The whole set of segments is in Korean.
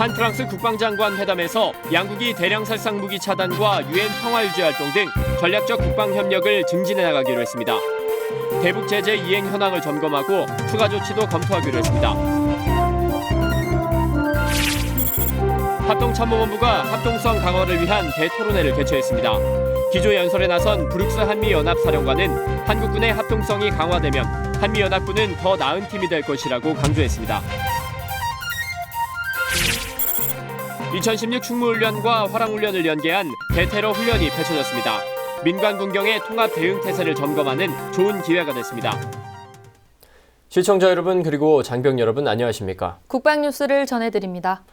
한 프랑스 국방장관 회담에서 양국이 대량 살상 무기 차단과 유엔 평화 유지 활동 등 전략적 국방 협력을 증진해 나가기로 했습니다. 대북 제재 이행 현황을 점검하고 추가 조치도 검토하기로 했습니다. 합동참모본부가 합동성 강화를 위한 대토론회를 개최했습니다. 기조연설에 나선 브룩스 한미연합사령관은 한국군의 합동성이 강화되면 한미연합군은 더 나은 팀이 될 것이라고 강조했습니다. 2016 충무훈련과 화랑훈련을 연계한 대테러 훈련이 펼쳐졌습니다. 민관 군경의 통합 대응 태세를 점검하는 좋은 기회가 됐습니다. 시청자 여러분 그리고 장병 여러분 안녕하십니까? 국방뉴스를 전해드립니다.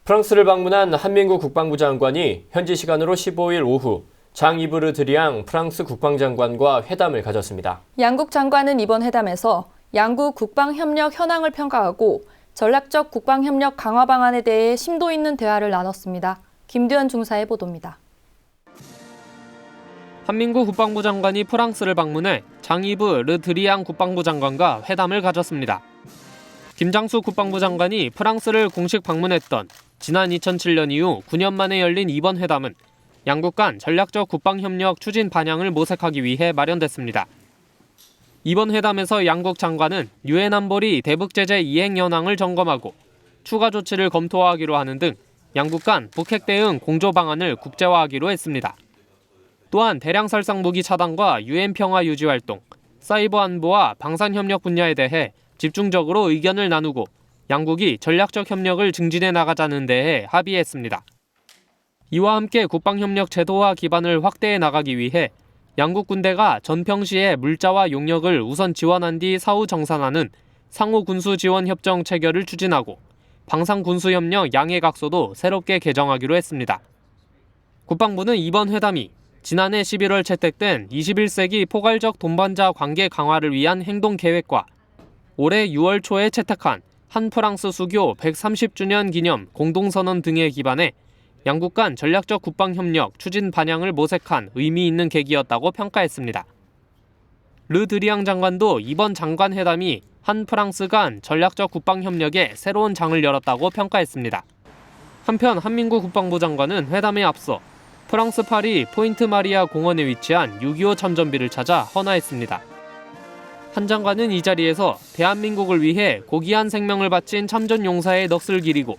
프랑스를 방문한 한민구 국방부 장관이 현지 시간으로 15일 오후 장-이브 르 드리앙 프랑스 국방장관과 회담을 가졌습니다. 양국 장관은 이번 회담에서 양국 국방협력 현황을 평가하고 전략적 국방협력 강화 방안에 대해 심도 있는 대화를 나눴습니다. 김두현 중사의 보도입니다. 한민구 국방부 장관이 프랑스를 방문해 장-이브 르 드리앙 국방부 장관과 회담을 가졌습니다. 김장수 국방부 장관이 프랑스를 공식 방문했던 지난 2007년 이후 9년 만에 열린 이번 회담은 양국 간 전략적 국방협력 추진 방향을 모색하기 위해 마련됐습니다. 이번 회담에서 양국 장관은 유엔 안보리 대북 제재 이행 현황을 점검하고 추가 조치를 검토하기로 하는 등 양국 간 북핵 대응 공조 방안을 국제화하기로 했습니다. 또한 대량 살상 무기 차단과 유엔 평화 유지 활동, 사이버 안보와 방산 협력 분야에 대해 집중적으로 의견을 나누고 양국이 전략적 협력을 증진해 나가자는 데에 합의했습니다. 이와 함께 국방협력 제도화 기반을 확대해 나가기 위해 양국 군대가 전평시에 물자와 용역을 우선 지원한 뒤 사후 정산하는 상호 군수 지원 협정 체결을 추진하고 방산 군수 협력 양해각서도 새롭게 개정하기로 했습니다. 국방부는 이번 회담이 지난해 11월 채택된 21세기 포괄적 동반자 관계 강화를 위한 행동 계획과 올해 6월 초에 채택한 한 프랑스 수교 130주년 기념 공동선언 등에 기반해 양국 간 전략적 국방협력 추진 방향을 모색한 의미 있는 계기였다고 평가했습니다. 르 드리앙 장관도 이번 장관회담이 한 프랑스 간 전략적 국방협력에 새로운 장을 열었다고 평가했습니다. 한편 한민구 국방부 장관은 회담에 앞서 프랑스 파리 포인트 마리아 공원에 위치한 6.25 참전비를 찾아 헌화했습니다. 한 장관은 이 자리에서 대한민국을 위해 고귀한 생명을 바친 참전용사의 넋을 기리고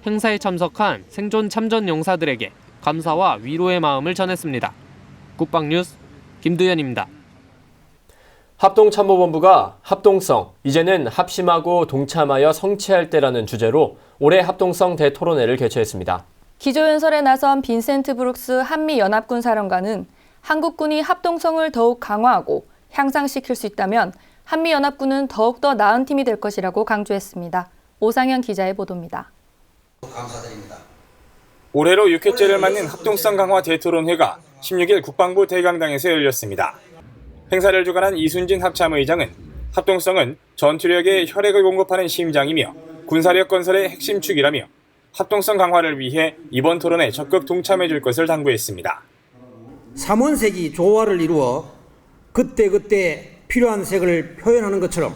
행사에 참석한 생존 참전용사들에게 감사와 위로의 마음을 전했습니다. 국방뉴스 김두현입니다. 합동참모본부가 합동성, 이제는 합심하고 동참하여 성취할 때라는 주제로 올해 합동성 대토론회를 개최했습니다. 기조연설에 나선 빈센트 브룩스 한미연합군 사령관은 한국군이 합동성을 더욱 강화하고 향상시킬 수 있다면 한미연합군은 더욱더 나은 팀이 될 것이라고 강조했습니다. 오상현 기자의 보도입니다. 감사드립니다. 올해로 6회째를 맞는 합동성 강화 대토론회가 16일 국방부 대강당에서 열렸습니다. 행사를 주관한 이순진 합참의장은 합동성은 전투력에 혈액을 공급하는 심장이며 군사력 건설의 핵심 축이라며 합동성 강화를 위해 이번 토론에 적극 동참해 줄 것을 당부했습니다. 3원색이 조화를 이루어 그때그때 필요한 색을 표현하는 것처럼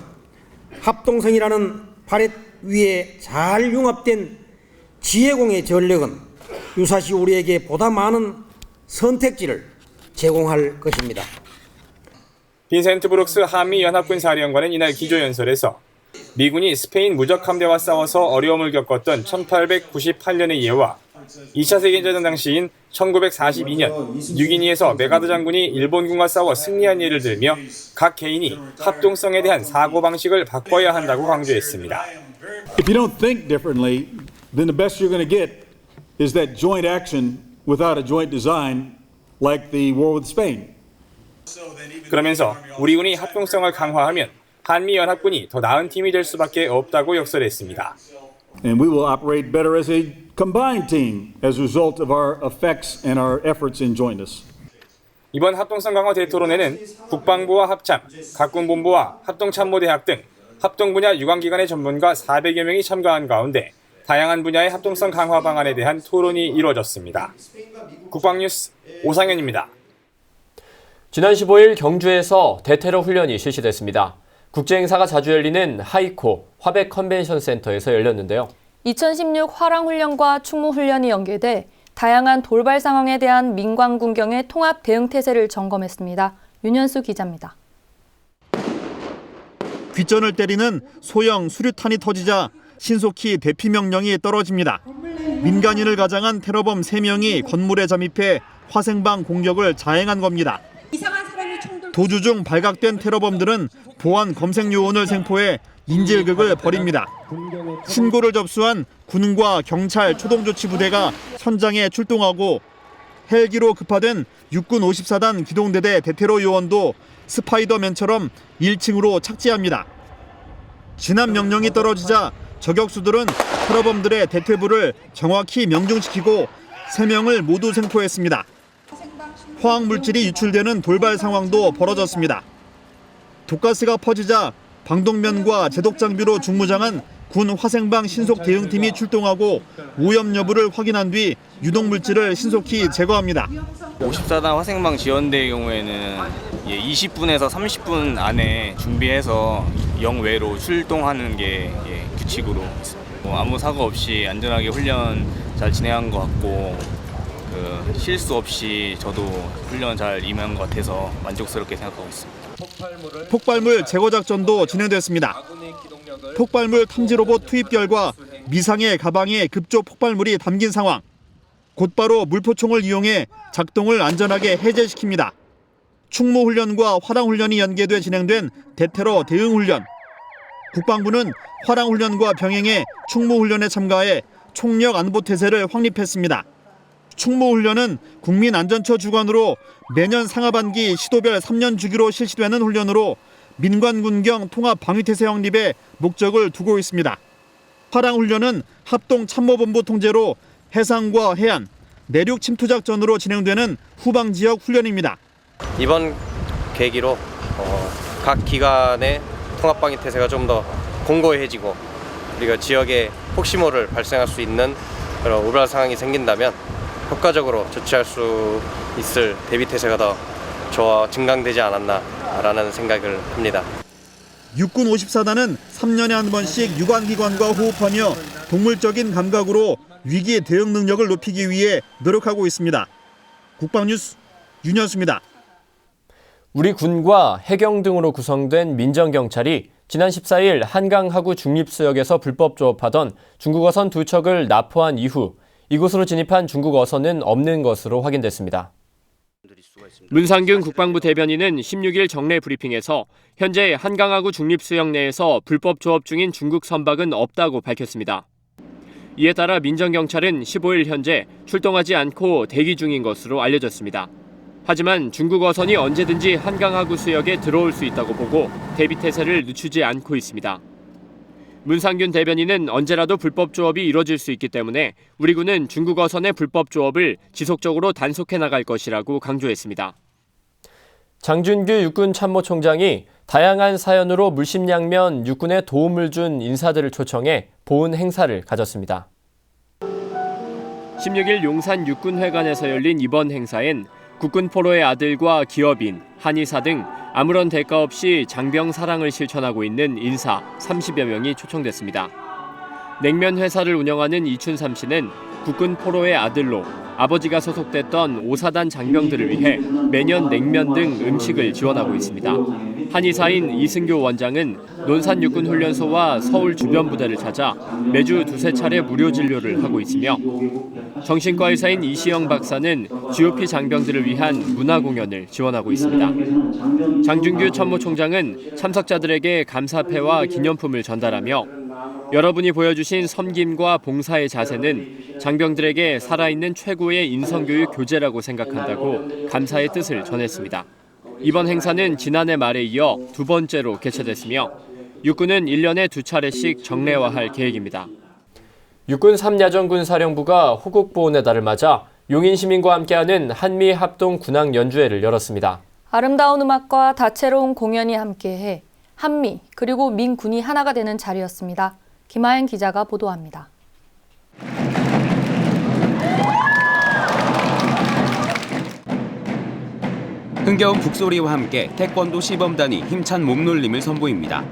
합동성이라는 팔레트 위에 잘 융합된 지혜공의 전력은 유사시 우리에게 보다 많은 선택지를 제공할 것입니다. 빈센트 브룩스 한미연합군 사령관은 이날 기조연설에서 미군이 스페인 무적함대와 싸워서 어려움을 겪었던 1898년의 예와 2차 세계대전 당시인 1942년 뉴기니에서 메가드 장군이 일본군과 싸워 승리한 예를 들며 각 개인이 합동성에 대한 사고방식을 바꿔야 한다고 강조했습니다. If you don't think differently, then the best you're going to get is that joint action without a joint design like the war with Spain. 그러면서 우리 군이 합동성을 강화하면 한미연합군이 더 나은 팀이 될 수밖에 없다고 역설했습니다. And we will operate better as a combined team as a result of our effects and our efforts in jointness. 이번 합동성 강화 대토론회는 국방부와 합참, 각군본부와 합동참모대학 등 합동 분야 유관기관의 전문가 400여 명이 참가한 가운데 다양한 분야의 합동성 강화 방안에 대한 토론이 이루어졌습니다. 국방뉴스 오상현입니다. 지난 15일 경주에서 대테러 훈련이 실시됐습니다. 국제행사가 자주 열리는 하이코 화백 컨벤션 센터에서 열렸는데요. 2016 화랑훈련과 충무훈련이 연계돼 다양한 돌발 상황에 대한 민관군경의 통합 대응 태세를 점검했습니다. 윤현수 기자입니다. 귓전을 때리는 소형 수류탄이 터지자 신속히 대피 명령이 떨어집니다. 민간인을 가장한 테러범 3명이 건물에 잠입해 화생방 공격을 자행한 겁니다. 도주 중 발각된 테러범들은 보안 검색 요원을 생포해 인질극을 벌입니다. 신고를 접수한 군과 경찰 초동조치부대가 현장에 출동하고 헬기로 급파된 육군 54단 기동대대 대테러 요원도 스파이더맨처럼 1층으로 착지합니다. 진압 명령이 떨어지자 저격수들은 테러범들의 대퇴부를 정확히 명중시키고 3명을 모두 생포했습니다. 화학물질이 유출되는 돌발 상황도 벌어졌습니다. 독가스가 퍼지자 방독면과 제독 장비로 중무장한 군 화생방 신속 대응팀이 출동하고 오염 여부를 확인한 뒤 유독물질을 신속히 제거합니다. 54단 화생방 지원대의 경우에는 20분에서 30분 안에 준비해서 영외로 출동하는 게 규칙으로 있습니다. 아무 사고 없이 안전하게 훈련 잘 진행한 것 같고 실수 없이 저도 훈련 잘 임한 것 같아서 만족스럽게 생각하고 있습니다. 폭발물 제거 작전도 진행됐습니다. 폭발물 탐지 로봇 투입 결과 미상의 가방에 급조 폭발물이 담긴 상황. 곧바로 물포총을 이용해 작동을 안전하게 해제시킵니다. 충무훈련과 화랑훈련이 연계돼 진행된 대테러 대응훈련. 국방부는 화랑훈련과 병행해 충무훈련에 참가해 총력 안보 태세를 확립했습니다. 충무훈련은 국민안전처 주관으로 매년 상하반기 시도별 3년 주기로 실시되는 훈련으로 민관군경 통합 방위태세 확립에 목적을 두고 있습니다. 화랑훈련은 합동참모본부 통제로 해상과 해안, 내륙 침투작전으로 진행되는 후방지역 훈련입니다. 이번 계기로 각 기관의 통합방위태세가 좀 더 공고해지고 우리가 지역에 혹시 모를 발생할 수 있는 그런 우발 상황이 생긴다면 효과적으로 조치할 수 있을 대비태세가 더 증강되지 않았나라는 생각을 합니다. 육군 54단은 3년에 한 번씩 유관기관과 호흡하며 동물적인 감각으로 위기 대응 능력을 높이기 위해 노력하고 있습니다. 국방뉴스 윤현수입니다. 우리 군과 해경 등으로 구성된 민정경찰이 지난 14일 한강 하구 중립수역에서 불법 조업하던 중국 어선 2척을 납포한 이후 이곳으로 진입한 중국 어선은 없는 것으로 확인됐습니다. 문상균 국방부 대변인은 16일 정례 브리핑에서 현재 한강하구 중립수역 내에서 불법 조업 중인 중국 선박은 없다고 밝혔습니다. 이에 따라 민정경찰은 15일 현재 출동하지 않고 대기 중인 것으로 알려졌습니다. 하지만 중국 어선이 언제든지 한강하구 수역에 들어올 수 있다고 보고 대비태세를 늦추지 않고 있습니다. 문상균 대변인은 언제라도 불법 조업이 이뤄질 수 있기 때문에 우리 군은 중국 어선의 불법 조업을 지속적으로 단속해 나갈 것이라고 강조했습니다. 장준규 육군 참모총장이 다양한 사연으로 물심양면 육군에 도움을 준 인사들을 초청해 보훈 행사를 가졌습니다. 16일 용산 육군회관에서 열린 이번 행사엔 국군 포로의 아들과 기업인, 한의사 등 아무런 대가 없이 장병 사랑을 실천하고 있는 인사 30여 명이 초청됐습니다. 냉면 회사를 운영하는 이춘삼 씨는 국군 포로의 아들로 아버지가 소속됐던 5사단 장병들을 위해 매년 냉면 등 음식을 지원하고 있습니다. 한의사인 이승교 원장은 논산 육군훈련소와 서울 주변 부대를 찾아 매주 2-3차례 무료 진료를 하고 있으며 정신과 의사인 이시영 박사는 GOP 장병들을 위한 문화공연을 지원하고 있습니다. 장준규 참모총장은 참석자들에게 감사패와 기념품을 전달하며 여러분이 보여주신 섬김과 봉사의 자세는 장병들에게 살아있는 최고의 인성교육 교재라고 생각한다고 감사의 뜻을 전했습니다. 이번 행사는 지난해 말에 이어 2번째로 개최됐으며 육군은 1년에 2차례씩 정례화할 계획입니다. 육군 3야전군 사령부가 호국보훈의 달을 맞아 용인 시민과 함께하는 한미 합동 군악 연주회를 열었습니다. 아름다운 음악과 다채로운 공연이 함께해 한미 그리고 민군이 하나가 되는 자리였습니다. 김하연 기자가 보도합니다. 흥겨운 북소리와 함께 태권도 시범단이 힘찬 몸놀림을 선보입니다.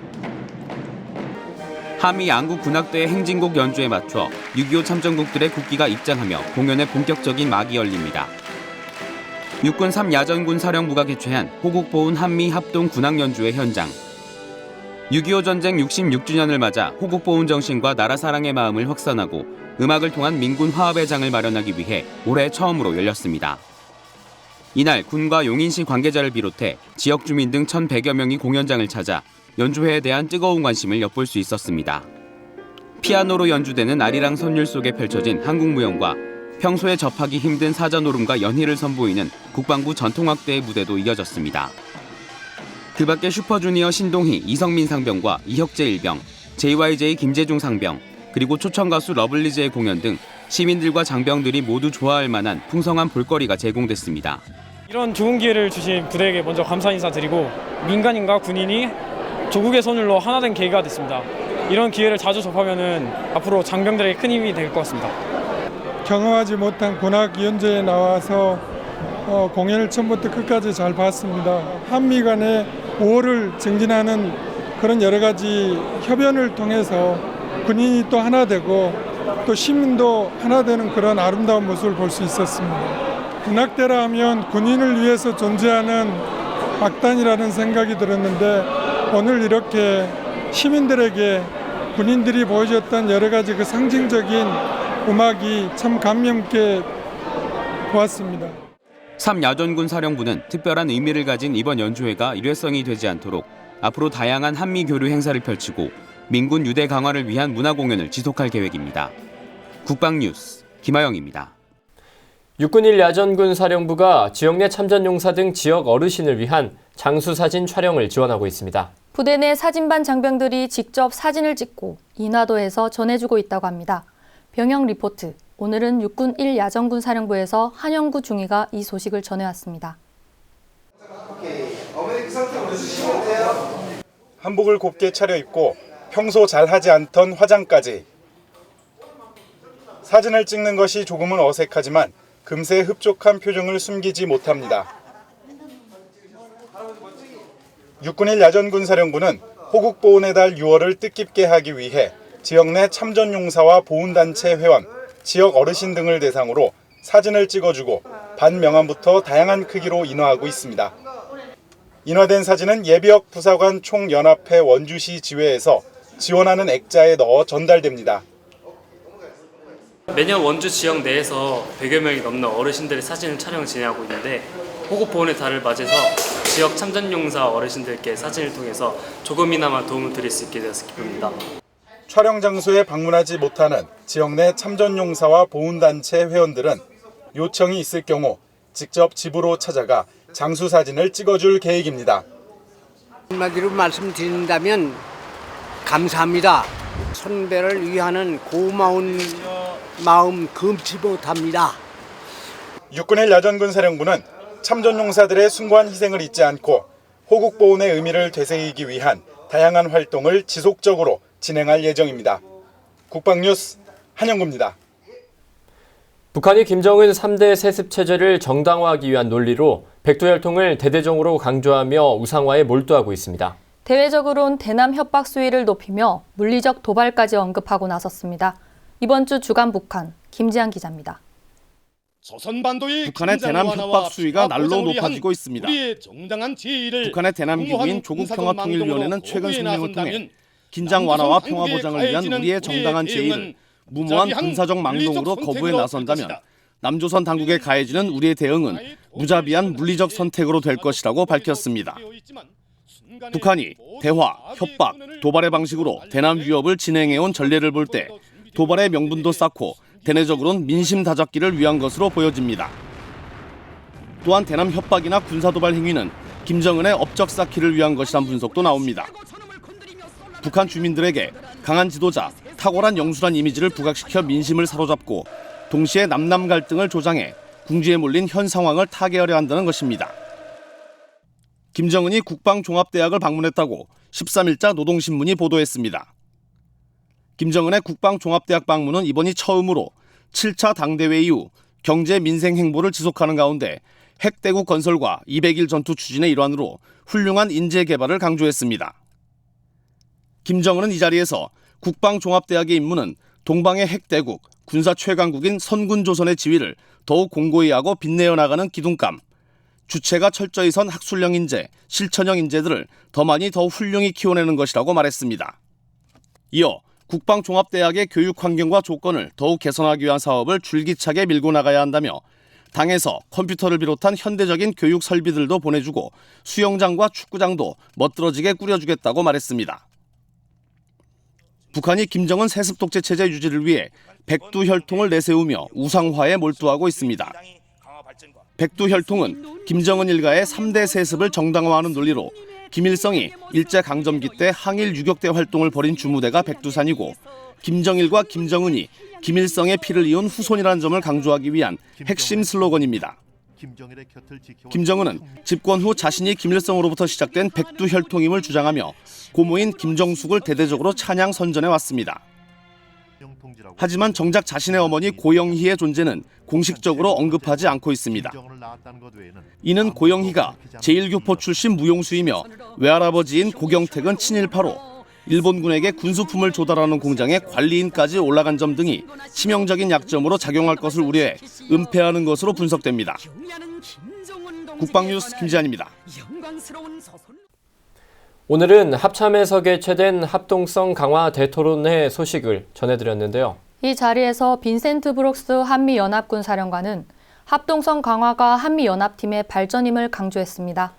한미 양국 군악대의 행진곡 연주에 맞춰 6.25 참전국들의 국기가 입장하며 공연의 본격적인 막이 열립니다. 육군 3야전군 사령부가 개최한 호국보훈 한미 합동 군악 연주회 현장. 6.25 전쟁 66주년을 맞아 호국보훈 정신과 나라 사랑의 마음을 확산하고 음악을 통한 민군 화합의 장을 마련하기 위해 올해 처음으로 열렸습니다. 이날 군과 용인시 관계자를 비롯해 지역 주민 등 1,100여 명이 공연장을 찾아 연주회에 대한 뜨거운 관심을 엿볼 수 있었습니다. 피아노로 연주되는 아리랑 선율 속에 펼쳐진 한국무용과 평소에 접하기 힘든 사자노름과 연희를 선보이는 국방부 전통악대의 무대도 이어졌습니다. 그 밖에 슈퍼주니어 신동희, 이성민 상병과 이혁재 일병, JYJ 김재중 상병, 그리고 초청가수 러블리즈의 공연 등 시민들과 장병들이 모두 좋아할 만한 풍성한 볼거리가 제공됐습니다. 이런 좋은 기회를 주신 부대에게 먼저 감사 인사드리고 민간인과 군인이 조국의 손을로 하나 된 계기가 됐습니다. 이런 기회를 자주 접하면 앞으로 장병들에게 큰 힘이 될 것 같습니다. 경험하지 못한 군악 연주에 나와서 공연을 처음부터 끝까지 잘 봤습니다. 한미 간의 우호를 증진하는 그런 여러 가지 협연을 통해서 군인이 또 하나 되고 또 시민도 하나 되는 그런 아름다운 모습을 볼 수 있었습니다. 군악대라 하면 군인을 위해서 존재하는 악단이라는 생각이 들었는데 오늘 이렇게 시민들에게 군인들이 보여줬던 여러 가지 그 상징적인 음악이 참 감명 깊게 보았습니다. 3야전군 사령부는 특별한 의미를 가진 이번 연주회가 일회성이 되지 않도록 앞으로 다양한 한미 교류 행사를 펼치고 민군 유대 강화를 위한 문화공연을 지속할 계획입니다. 국방뉴스 김하영입니다. 육군 1야전군 사령부가 지역 내 참전용사 등 지역 어르신을 위한 장수사진 촬영을 지원하고 있습니다. 부대 내 사진반 장병들이 직접 사진을 찍고 인화도에서 전해주고 있다고 합니다. 병영 리포트. 오늘은 육군 1야전군 사령부에서 한영구 중위가 이 소식을 전해왔습니다. 한복을 곱게 차려입고 평소 잘 하지 않던 화장까지. 사진을 찍는 것이 조금은 어색하지만 금세 흡족한 표정을 숨기지 못합니다. 육군 1야전군 사령부는 호국보훈의 달 6월을 뜻깊게 하기 위해 지역 내 참전용사와 보훈단체 회원, 지역 어르신 등을 대상으로 사진을 찍어주고 반명함부터 다양한 크기로 인화하고 있습니다. 인화된 사진은 예비역 부사관 총연합회 원주시 지회에서 지원하는 액자에 넣어 전달됩니다. 매년 원주 지역 내에서 100여 명이 넘는 어르신들의 사진을 촬영 진행하고 있는데 호국보훈의 달을 맞아서 지역 참전용사 어르신들께 사진을 통해서 조금이나마 도움을 드릴 수 있게 되어서 기쁩니다. 촬영 장소에 방문하지 못하는 지역 내 참전용사와 보훈단체 회원들은 요청이 있을 경우 직접 집으로 찾아가 장수사진을 찍어줄 계획입니다. 한마디로 말씀드린다면 감사합니다. 선배를 위하는 고마운 마음 금치 못합니다. 육군 1야전군 사령부는 참전용사들의 숭고한 희생을 잊지 않고 호국보훈의 의미를 되새기기 위한 다양한 활동을 지속적으로 진행할 예정입니다. 국방뉴스 한영구입니다. 북한이 김정은 3대 세습 체제를 정당화하기 위한 논리로 백두혈통을 대대적으로 강조하며 우상화에 몰두하고 있습니다. 대외적으로는 대남 협박 수위를 높이며 물리적 도발까지 언급하고 나섰습니다. 이번 주 주간 북한 김지한 기자입니다. 북한의 대남 협박 수위가 날로 높아지고 있습니다. 북한의 대남 기구인 조국평화통일위원회는 최근 성명을 통해 긴장 완화와 평화 보장을 위한 우리의 정당한 제의를 무모한 군사적 망동으로 거부에 나선다면 남조선 당국에 가해지는 우리의 대응은 무자비한 물리적 선택으로 될 것이라고 밝혔습니다. 북한이 대화, 협박, 도발의 방식으로 대남 위협을 진행해온 전례를 볼 때 도발의 명분도 쌓고 대내적으로는 민심 다잡기를 위한 것으로 보여집니다. 또한 대남 협박이나 군사도발 행위는 김정은의 업적 쌓기를 위한 것이란 분석도 나옵니다. 북한 주민들에게 강한 지도자, 탁월한 영수란 이미지를 부각시켜 민심을 사로잡고 동시에 남남 갈등을 조장해 궁지에 몰린 현 상황을 타개하려 한다는 것입니다. 김정은이 국방종합대학을 방문했다고 13일자 노동신문이 보도했습니다. 김정은의 국방종합대학 방문은 이번이 처음으로 7차 당대회 이후 경제 민생 행보를 지속하는 가운데 핵대국 건설과 200일 전투 추진의 일환으로 훌륭한 인재 개발을 강조했습니다. 김정은은 이 자리에서 국방종합대학의 임무는 동방의 핵대국, 군사 최강국인 선군조선의 지위를 더욱 공고히 하고 빛내어 나가는 기둥감, 주체가 철저히 선 학술형 인재, 실천형 인재들을 더 많이 더 훌륭히 키워내는 것이라고 말했습니다. 이어 국방종합대학의 교육 환경과 조건을 더욱 개선하기 위한 사업을 줄기차게 밀고 나가야 한다며 당에서 컴퓨터를 비롯한 현대적인 교육 설비들도 보내주고 수영장과 축구장도 멋들어지게 꾸려주겠다고 말했습니다. 북한이 김정은 세습 독재 체제 유지를 위해 백두혈통을 내세우며 우상화에 몰두하고 있습니다. 백두혈통은 김정은 일가의 3대 세습을 정당화하는 논리로 김일성이 일제강점기 때 항일 유격대 활동을 벌인 주무대가 백두산이고 김정일과 김정은이 김일성의 피를 이은 후손이라는 점을 강조하기 위한 핵심 슬로건입니다. 김정은은 집권 후 자신이 김일성으로부터 시작된 백두혈통임을 주장하며 고모인 김정숙을 대대적으로 찬양 선전해 왔습니다. 하지만 정작 자신의 어머니 고영희의 존재는 공식적으로 언급하지 않고 있습니다. 이는 고영희가 제1교포 출신 무용수이며 외할아버지인 고경택은 친일파로 일본군에게 군수품을 조달하는 공장의 관리인까지 올라간 점 등이 치명적인 약점으로 작용할 것을 우려해 은폐하는 것으로 분석됩니다. 국방뉴스 김지한입니다. 오늘은 합참에서 개최된 합동성 강화 대토론회 소식을 전해드렸는데요. 이 자리에서 빈센트 브룩스 한미연합군 사령관은 합동성 강화가 한미연합팀의 발전임을 강조했습니다.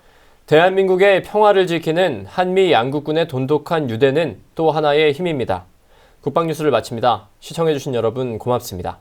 대한민국의 평화를 지키는 한미 양국군의 돈독한 유대는 또 하나의 힘입니다. 국방뉴스를 마칩니다. 시청해주신 여러분 고맙습니다.